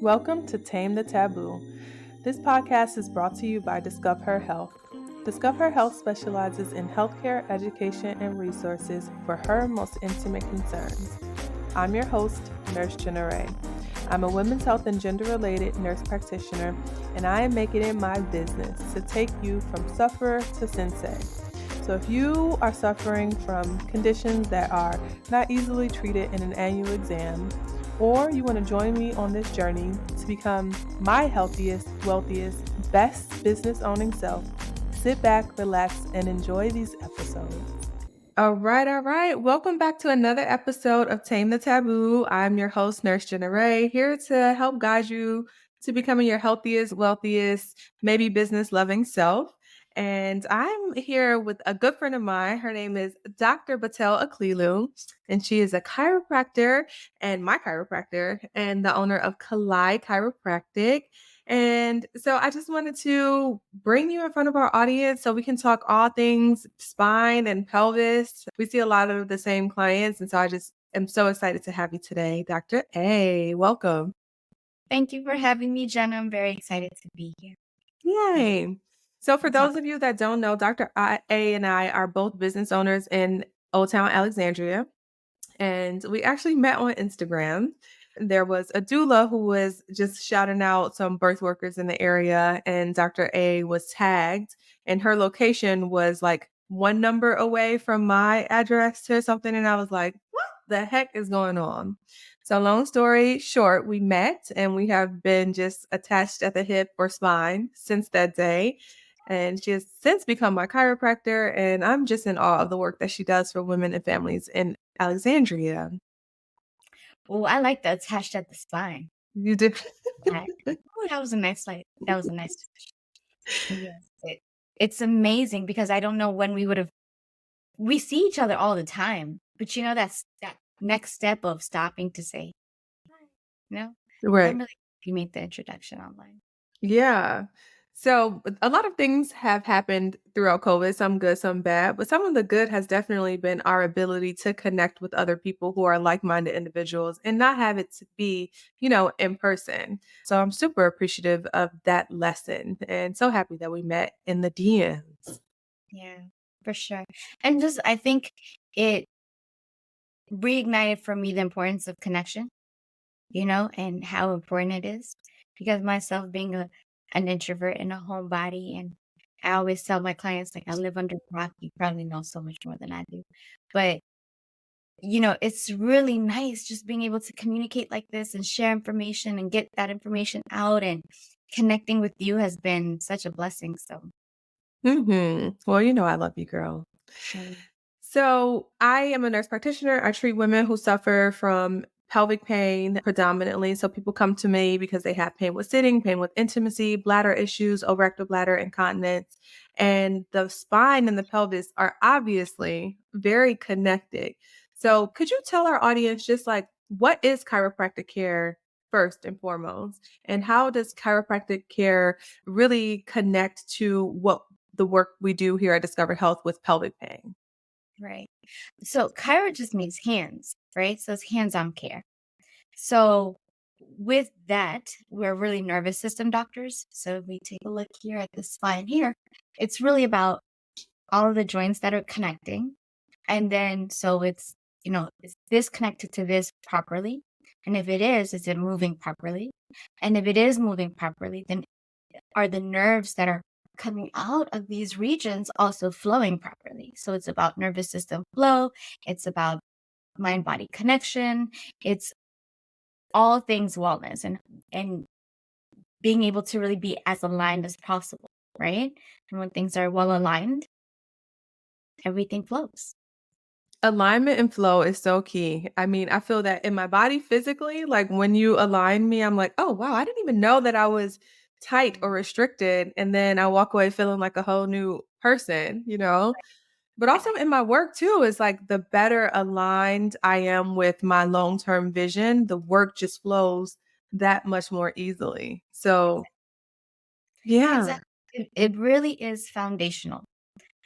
Welcome to Tame the Taboo. This podcast is brought to you by Discover Health. Discover Health specializes in healthcare, education, and resources for her most intimate concerns. I'm your host, Nurse Jenna Rae. I'm a women's health and gender-related nurse practitioner, and I am making it my business to take you from sufferer to sensei. So if you are suffering from conditions that are not easily treated in an annual exam, or you want to join me on this journey to become my healthiest, wealthiest, best business owning self, sit back, relax, and enjoy these episodes. All right. Welcome back to another episode of Tame the Taboo. I'm your host, Nurse Jenna Rae, here to help guide you to becoming your healthiest, wealthiest, maybe business-loving self. And I'm here with a good friend of mine. Her name is Dr. Betel Aklilu, and she is a chiropractor and my chiropractor and the owner of Kelayi Chiropractic. And so I just wanted to bring you in front of our audience so we can talk all things spine and pelvis. We see a lot of the same clients. And so I just am so excited to have you today, Dr. A. Welcome. Thank you for having me, Jenna. I'm very excited to be here. Yay. So for those of you that don't know, Dr. A and I are both business owners in Old Town Alexandria. And we actually met on Instagram. There was a doula who was just shouting out some birth workers in the area, and Dr. A was tagged, and her location was like one number away from my address to something. And I was like, what the heck is going on? So long story short, we met and we have been just attached at the hip or spine since that day. And she has since become my chiropractor, and I'm just in awe of the work that she does for women and families in Alexandria. Oh, I like the attached at the spine. You do. That was a nice that was a nice touch. Yes. It's amazing because I don't know when we see each other all the time, but that's that next step of stopping to say hi. Right. I'm really glad you made the introduction online. Yeah. So a lot of things have happened throughout COVID, some good, some bad, but some of the good has definitely been our ability to connect with other people who are like-minded individuals and not have it to be, in person. So I'm super appreciative of that lesson and so happy that we met in the DMs. Yeah, for sure. And just I think it reignited for me the importance of connection, and how important it is. Because myself being an introvert in a homebody, and I always tell my clients, like, I live under a rock. You probably know so much more than I do. But, it's really nice just being able to communicate like this and share information and get that information out, and connecting with you has been such a blessing. So, Well, I love you, girl. mm, So I am a nurse practitioner. I treat women who suffer from pelvic pain predominantly. So people come to me because they have pain with sitting, pain with intimacy, bladder issues, overactive bladder, incontinence. And the spine and the pelvis are obviously very connected. So could you tell our audience just like what is chiropractic care first and foremost? And how does chiropractic care really connect to what the work we do here at Discover Health with pelvic pain? right. So, chiro just means hands, right? So, it's hands on care. So, with that, we're really nervous system doctors. So, if we take a look here at the spine here, it's really about all of the joints that are connecting. And then, so is this connected to this properly? And if it is it moving properly? And if it is moving properly, then are the nerves that are coming out of these regions also flowing properly? So it's about nervous system flow. It's about mind body connection. It's all things wellness, and being able to really be as aligned as possible, right? And when things are well aligned, everything flows. Alignment and flow is so key. I mean, I feel that in my body physically, like when you align me, I'm like, oh, wow, I didn't even know that I was tight or restricted. And then I walk away feeling like a whole new person. But also in my work too, is like the better aligned I am with my long-term vision, the work just flows that much more easily. So, Yeah, yeah. exactly. It really is foundational.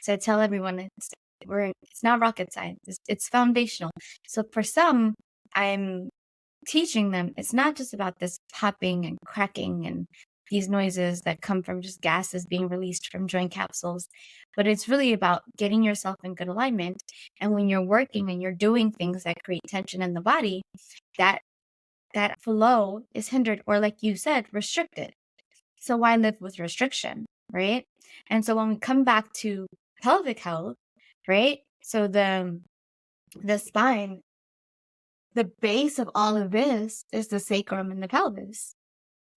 So I tell everyone it's not rocket science. It's foundational. So for some, I'm teaching them it's not just about this popping and cracking and these noises that come from just gases being released from joint capsules, but it's really about getting yourself in good alignment. And when you're working and you're doing things that create tension in the body, that that flow is hindered or, like you said, restricted. So why live with restriction, right? And so when we come back to pelvic health, right? So the spine, the base of all of this is the sacrum and the pelvis.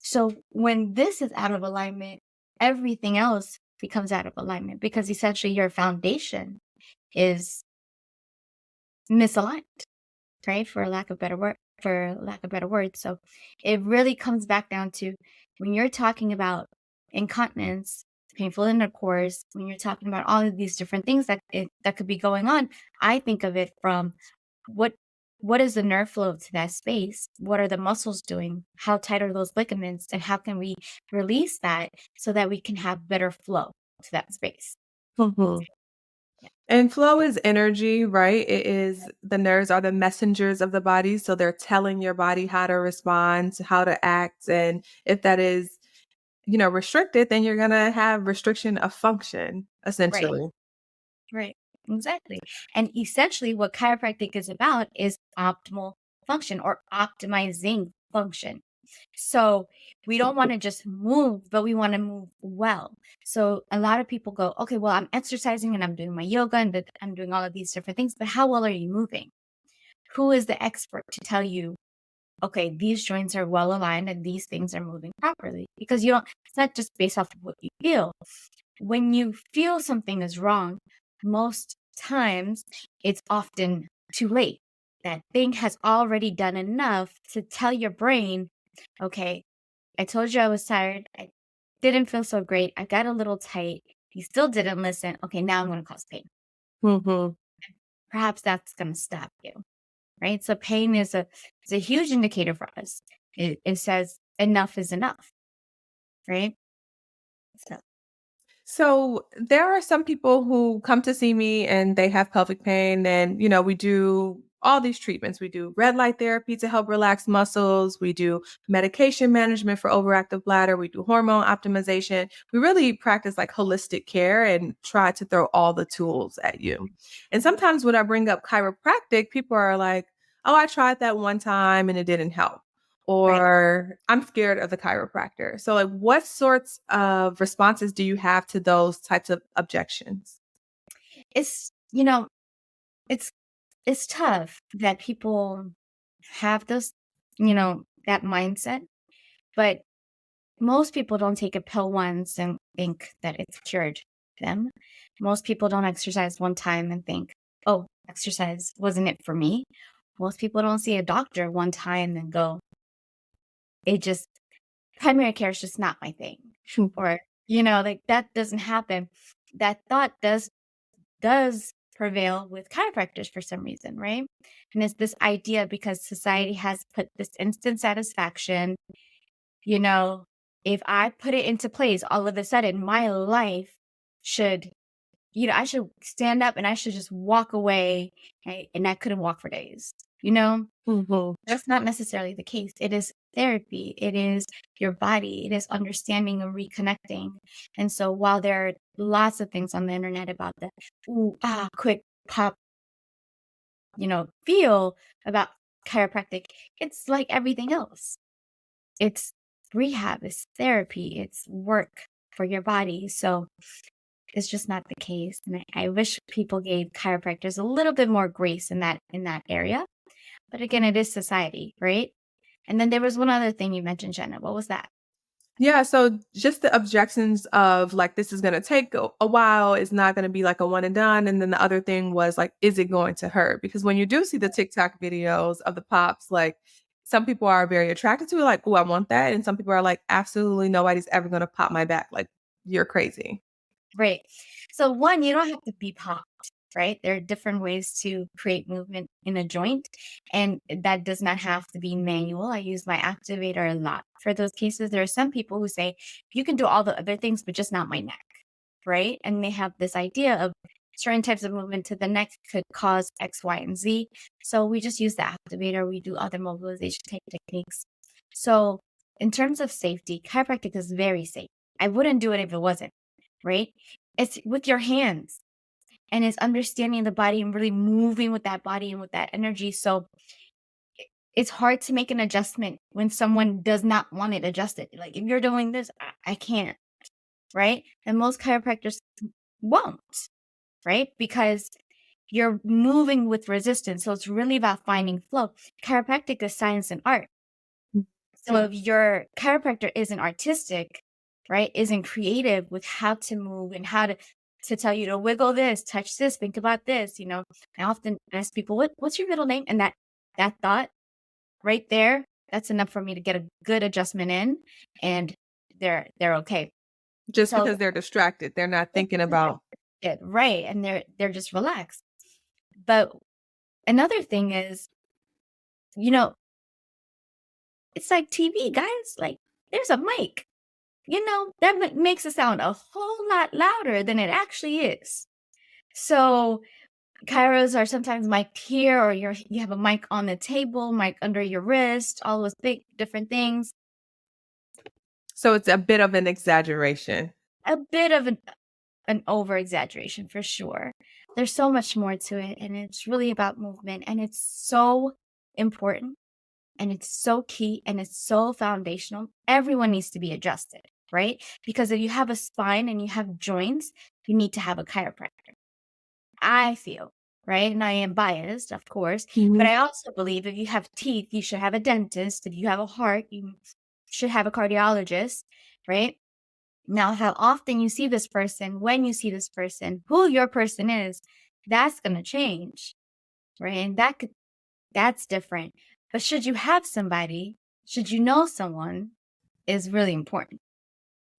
So when this is out of alignment, everything else becomes out of alignment because essentially your foundation is misaligned, right? For lack of better words. So it really comes back down to when you're talking about incontinence, painful intercourse, when you're talking about all of these different things that could be going on, I think of it from what what is the nerve flow to that space? What are the muscles doing? How tight are those ligaments? And how can we release that so that we can have better flow to that space? Mhm. Yeah. And flow is energy, right? It is the nerves are the messengers of the body. So they're telling your body how to respond, how to act. And if that is, restricted, then you're going to have restriction of function, Right. essentially. Right. Exactly. And essentially, what chiropractic is about is optimal function or optimizing function. So we don't want to just move, but we want to move well. So a lot of people go, okay, well, I'm exercising and I'm doing my yoga and I'm doing all of these different things, but how well are you moving? Who is the expert to tell you, okay, these joints are well aligned and these things are moving properly? Because it's not just based off of what you feel. When you feel something is wrong, most times it's often too late. That thing has already done enough to tell your brain, okay, I told you I was tired. I didn't feel so great. I got a little tight. You still didn't listen. Okay, now I'm going to cause pain. Mhm. Perhaps that's going to stop you, right? So pain is a huge indicator for us. It says enough is enough, right? So So there are some people who come to see me and they have pelvic pain, and we do all these treatments. We do red light therapy to help relax muscles. We do medication management for overactive bladder. We do hormone optimization. We really practice like holistic care and try to throw all the tools at you. And sometimes when I bring up chiropractic, people are like, "Oh, I tried that one time and it didn't help." right. Or I'm scared of the chiropractor. So, like, what sorts of responses do you have to those types of objections? It's it's it's tough that people have that mindset, but most people don't take a pill once and think that it's cured them. Most people don't exercise one time and think, oh, exercise wasn't it for me. Most people don't see a doctor one time and go, it just, primary care is just not my thing. Hmm. Or, like that doesn't happen. That thought does prevail with chiropractors for some reason, right? And it's this idea because society has put this instant satisfaction, you know, if I put it into place, all of a sudden my life should, I should stand up and I should just walk away, and I couldn't walk for days. Mhm. That's not necessarily the case. It is therapy. It is your body. It is understanding and reconnecting. And so while there are lots of things on the internet about the ooh, quick pop, feel about chiropractic, it's like everything else. It's rehab, it's therapy, it's work for your body. So it's just not the case. And I wish people gave chiropractors a little bit more grace in that area. But again, it is society, right? And then there was one other thing you mentioned, Jenna. What was that? Yeah, so just the objections of like this is going to take a while, it's not going to be like a one and done. And then the other thing was like, is it going to hurt? Because when you do see the TikTok videos of the pops, like some people are very attracted to it, like, oh, I want that. And some people are like, absolutely nobody's ever going to pop my back. Like, you're crazy. Right. So one, you don't have to be popped, right? There are different ways to create movement in a joint, and that does not have to be manual. I use my activator a lot for those cases. There are some people who say, you can do all the other things, but just not my neck, right? And they have this idea of certain types of movement to the neck could cause X, Y, and Z. So we just use the activator. We do other mobilization techniques. So in terms of safety, chiropractic is very safe. I wouldn't do it if it wasn't, right? It's with your hands, and it's understanding the body and really moving with that body and with that energy. So it's hard to make an adjustment when someone does not want it adjusted. Like, if you're doing this, I can't, right? And most chiropractors won't, right? Because you're moving with resistance. So it's really about finding flow. Chiropractic is science and art. So if your chiropractor isn't artistic, right, isn't creative with how to move and how to tell you to wiggle this, touch this, think about this, I often ask people, what's your middle name? And that thought right there, that's enough for me to get a good adjustment in, and they're okay. Just because they're distracted, they're not thinking about it, right? And they're just relaxed. But another thing is, it's like TV, guys. Like, there's a mic. That makes it sound a whole lot louder than it actually is. So chiros are sometimes mic'd here, or you have a mic on the table, mic under your wrist, all those big different things. So it's a bit of an exaggeration. A bit of an over exaggeration for sure. There's so much more to it, and it's really about movement, and it's so important, and it's so key, and it's so foundational. Everyone needs to be adjusted, right? Because if you have a spine and you have joints, you need to have a chiropractor. I feel, right? And I am biased, of course, but I also believe if you have teeth, you should have a dentist. If you have a heart, you should have a cardiologist, right? Now, how often you see this person, when you see this person, who your person is, that's going to change, right? And that's different. But should you have somebody, should you know someone, is really important.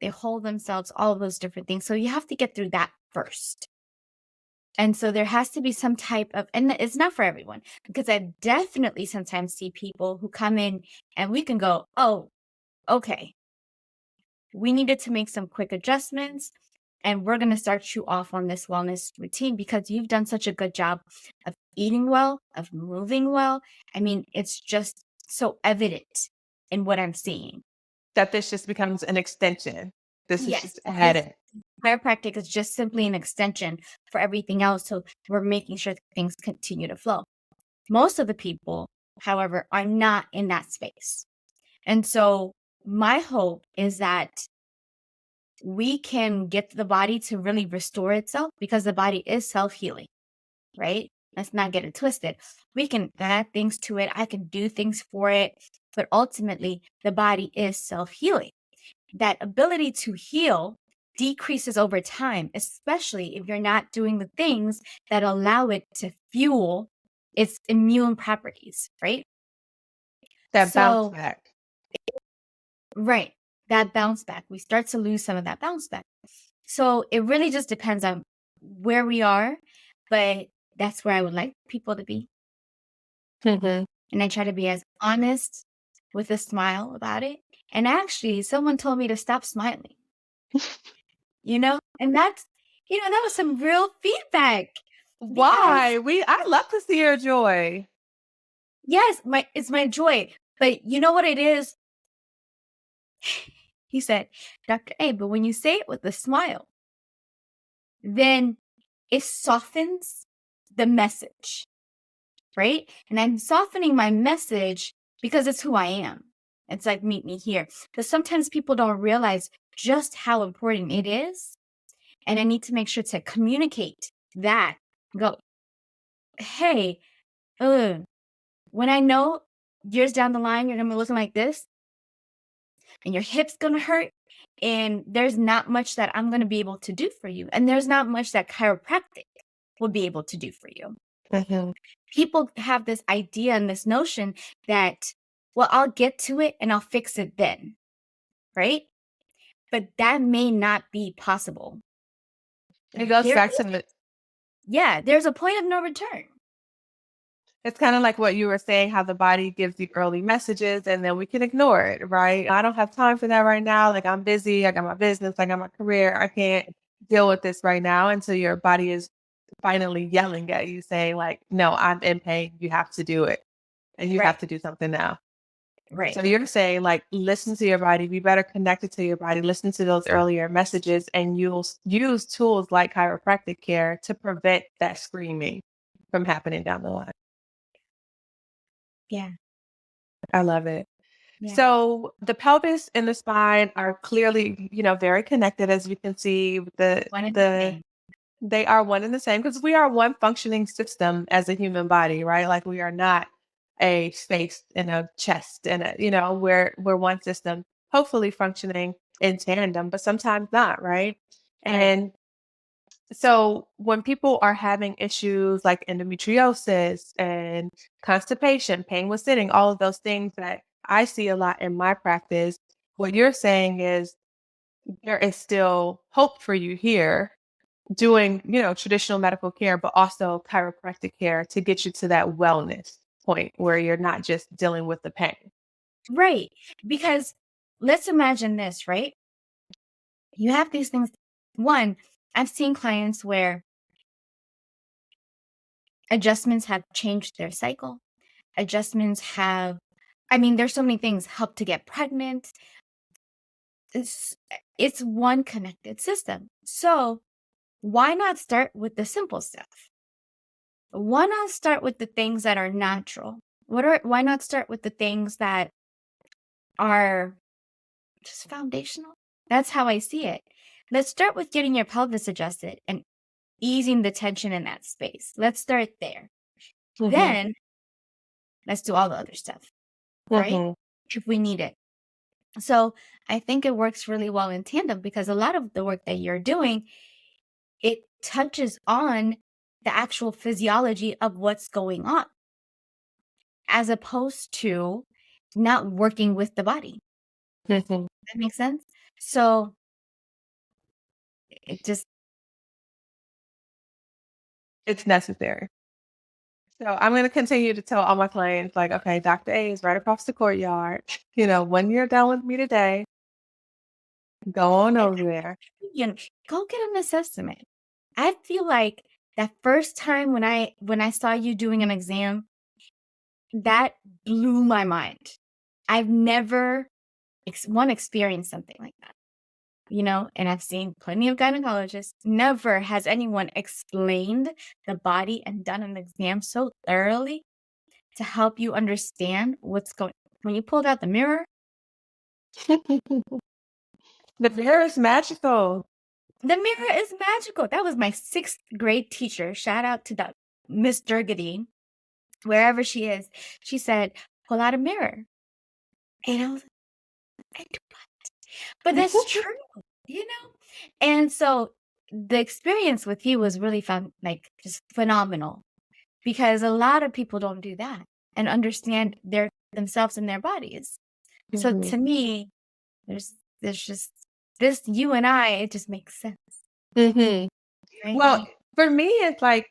They hold themselves, all of those different things. So you have to get through that first. And so there has to be some type of, and it's not for everyone, because I definitely sometimes see people who come in and we can go, oh, okay, we needed to make some quick adjustments, and we're going to start you off on this wellness routine because you've done such a good job of eating well, of moving well. I mean, it's just so evident in what I'm seeing. That this just becomes an extension. This is just added. Chiropractic is just simply an extension for everything else. So we're making sure that things continue to flow. Most of the people, however, are not in that space. And so my hope is that we can get the body to really restore itself, because the body is self-healing, right? Let's not get it twisted. We can add things to it. I can do things for it. But ultimately, the body is self-healing. That ability to heal decreases over time, especially if you're not doing the things that allow it to fuel its immune properties, right? That bounce back. Right. That bounce back. We start to lose some of that bounce back. So it really just depends on where we are, but that's where I would like people to be. Mm-hmm. And I try to be as honest with a smile about it. And actually, someone told me to stop smiling. And that's, that was some real feedback. Why? I love to see your joy. Yes, it's my joy. But you know what it is? He said, Dr. A, but when you say it with a smile, then it softens the message, right? And I'm softening my message because it's who I am. It's like, meet me here. Because sometimes people don't realize just how important it is. And I need to make sure to communicate that. Go, hey, when I know years down the line, you're going to be looking like this, and your hip's going to hurt, and there's not much that I'm going to be able to do for you. And there's not much that chiropractic will be able to do for you. Mm-hmm. People have this idea and this notion that, well, I'll get to it and I'll fix it then, right? But that may not be possible. It goes back to the... Yeah, there's a point of no return. It's kind of like what you were saying, how the body gives you early messages and then we can ignore it, right? I don't have time for that right now. Like, I'm busy. I got my business. I got my career. I can't deal with this right now. And so your body is finally yelling at you saying like, "No, I'm in pain. You have to do it, and you Right. have to do something now." Right. So you're saying like, listen to your body, be better connected to your body, listen to those earlier messages, and you'll use tools like chiropractic care to prevent that screaming from happening down the line. Yeah. I love it. Yeah. So the pelvis and the spine are clearly, very connected, as you can see. One and the The same. They are one and the same because we are one functioning system as a human body, right? Like we are not a face and a chest and we're one system, hopefully functioning in tandem, but sometimes not, right? Right. And so when people are having issues like endometriosis and constipation, pain with sitting, all of those things that I see a lot in my practice, what you're saying is there is still hope for you here doing, traditional medical care, but also chiropractic care to get you to that wellness point where you're not just dealing with the pain. Right. Because let's imagine this, right? You have these things. One, I've seen clients where adjustments have changed their cycle. Adjustments have, I mean, there's so many things, help to get pregnant. It's one connected system. So why not start with the simple stuff? Why not start with the things that are natural? Why not start with the things that are just foundational? That's how I see it. Let's start with getting your pelvis adjusted and easing the tension in that space. Let's start there. Mhm. Then let's do all the other stuff, right? Mhm. If we need it. So I think it works really well in tandem because a lot of the work that you're doing, it touches on the actual physiology of what's going on, as opposed to not working with the body. Mhm. That makes sense? So it just It's necessary. So I'm going to continue to tell all my clients, like, okay, Dr. A is right across the courtyard. When you're done with me today, go on and over there. you know, go get an assessment. I feel like that first time when I saw you doing an exam, that blew my mind. I've never experienced something like that. And I've seen plenty of gynecologists. Never has anyone explained the body and done an exam so thoroughly to help you understand what's going. When you pulled out the mirror, The mirror is magical. the mirror is magical. That was my sixth grade teacher. Shout out to Miss Durgady, wherever she is. She said, "Pull out a mirror," and I was like, "I do not." But that's true, you know. And so the experience with you was really fun, like just phenomenal. Because a lot of people don't do that and understand themselves and their bodies. So Mhm. to me, there's just this you and I, it just makes sense, Mhm. right? Well, for me, it's like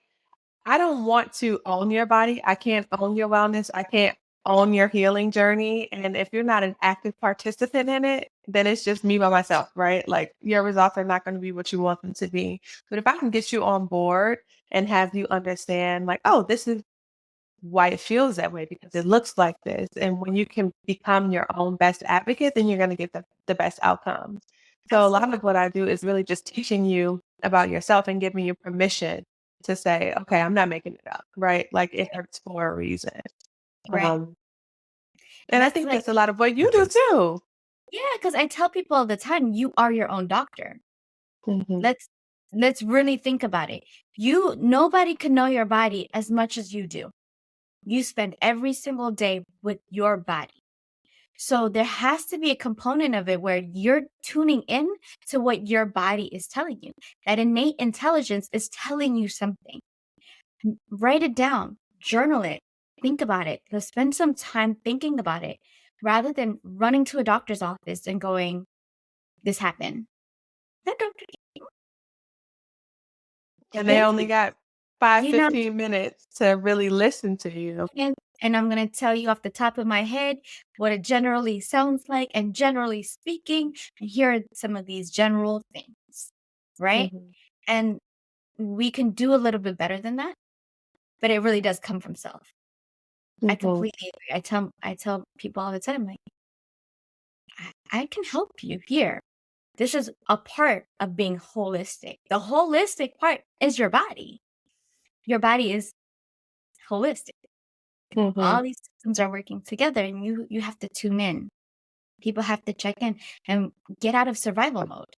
I don't want to own your body. I can't own your wellness. I can't own your healing journey. And if you're not an active participant in it, then it's just me by myself, right? Like your results are not going to be what you want them to be. But if I can get you on board and have you understand, like, oh, this is why it feels that way because it looks like this. And when you can become your own best advocate, then you're going to get the best outcomes. So a lot Absolutely. of what I do is really just teaching you about yourself and giving you permission to say, okay, I'm not making it up, right? Like it hurts for a reason. Right. Um, And and I that's think like, that's a lot of what you do too. yeah, because I tell people all the time, you are your own doctor. Mhm, Let's let's really think about it. Nobody can know your body as much as you do. You spend every single day with your body. So there has to be a component of it where you're tuning in to what your body is telling you. That innate intelligence is telling you something. Write it down, journal it, think about it. Let's spend some time thinking about it rather than running to a doctor's office and going, this happened. That doctor, and they then, only got five, you know, 15 minutes to really listen to you. and I'm going to tell you off the top of my head what it generally sounds like. And generally speaking, and here are some of these general things, right? Mhm. And we can do a little bit better than that, but it really does come from self. I Mhm. completely agree. I tell people all the time, like, I can help you here. This is a part of being holistic. The holistic part is your body. Your body is holistic. Mhm. All these systems are working together, and you have to tune in. People have to check in and get out of survival mode,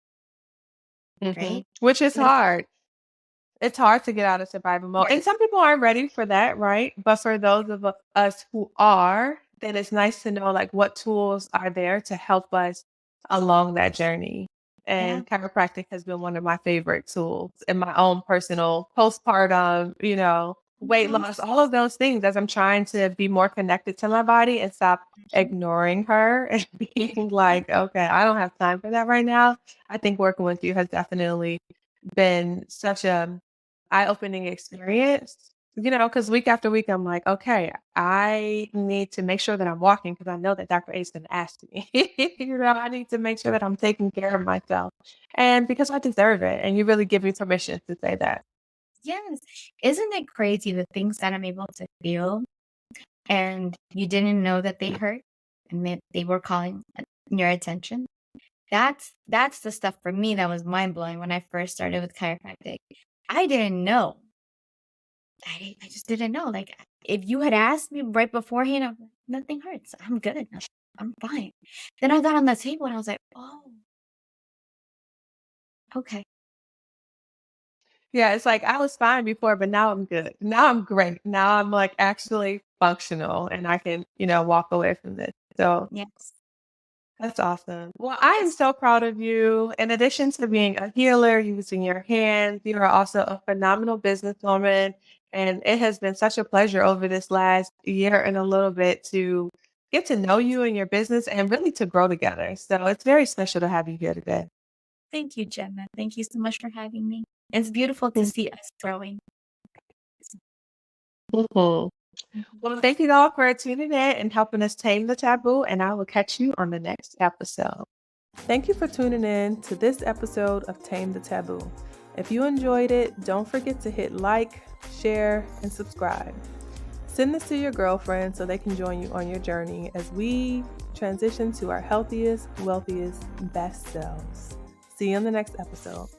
Mhm. right? Which is Get hard. It's hard to get out of survival mode. Yes. And some people aren't ready for that, right? But for those of us who are, then it's nice to know like what tools are there to help us along that journey. Yeah. And chiropractic has been one of my favorite tools in my own personal postpartum, weight Mhm. loss, all of those things as I'm trying to be more connected to my body and stop Mhm. ignoring her and being like, okay, I don't have time for that right now. I think working with you has definitely been such a eye-opening experience, because week after week, I'm like, okay, I need to make sure that I'm walking because I know that Dr. A is going to ask me. I need to make sure that I'm taking care of myself and because I deserve it. And you really give me permission to say that. Yes. Isn't it crazy the things that I'm able to feel and you didn't know that they hurt and they were calling your attention? That's the stuff for me that was mind blowing when I first started with chiropractic. I didn't know. I just didn't know. Like, if you had asked me right beforehand, I'm like, nothing hurts. I'm good. I'm fine. Then I got on the table and I was like, oh, okay. Yeah, it's like I was fine before, but now I'm good. Now I'm great. Now I'm like actually functional and I can, walk away from this. So Yes. that's awesome. Well, I am It's so proud of you. In addition to being a healer, using your hands, you are also a phenomenal businesswoman. And it has been such a pleasure over this last year and a little bit to get to know you and your business and really to grow together. So it's very special to have you here today. Thank you, Jenna. Thank you so much for having me. It's beautiful to see us growing. Mhm. Mhm. Well, thank you all for tuning in and helping us tame the taboo. And I will catch you on the next episode. Thank you for tuning in to this episode of Tame the Taboo. If you enjoyed it, don't forget to hit like, share, and subscribe. Send this to your girlfriend so they can join you on your journey as we transition to our healthiest, wealthiest, best selves. See you in the next episode.